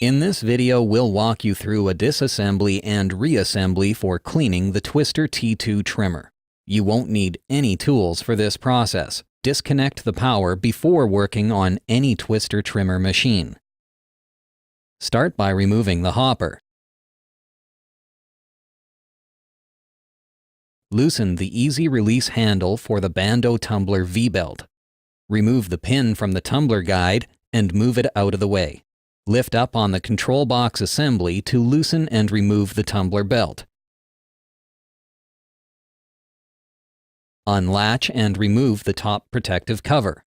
In this video, we'll walk you through a disassembly and reassembly for cleaning the Twister T2 trimmer. You won't need any tools for this process. Disconnect the power before working on any Twister trimmer machine. Start by removing the hopper. Loosen the easy release handle for the Bando tumbler V-belt. Remove the pin from the tumbler guide and move it out of the way. Lift up on the control box assembly to loosen and remove the tumbler belt. Unlatch and remove the top protective cover.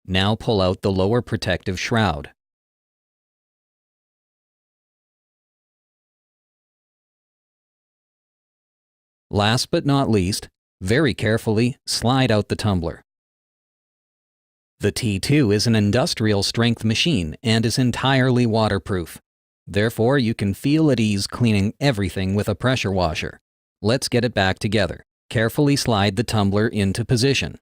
Now pull out the lower protective shroud. Last but not least, very carefully slide out the tumbler. The T2 is an industrial strength machine and is entirely waterproof. Therefore, you can feel at ease cleaning everything with a pressure washer. Let's get it back together. Carefully slide the tumbler into position.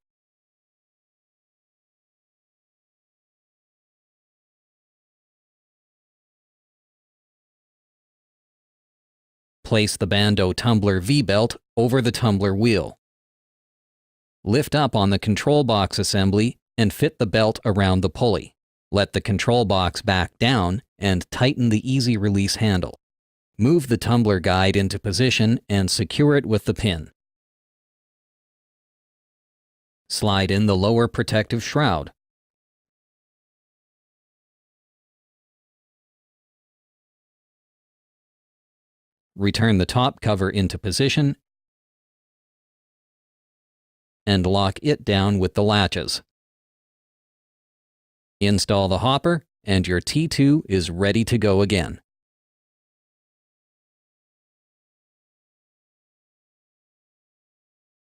Place the Bando tumbler V-belt over the tumbler wheel. Lift up on the control box assembly and fit the belt around the pulley. Let the control box back down and tighten the easy release handle. Move the tumbler guide into position and secure it with the pin. Slide in the lower protective shroud. Return the top cover into position and lock it down with the latches. Install the hopper, and your T2 is ready to go again.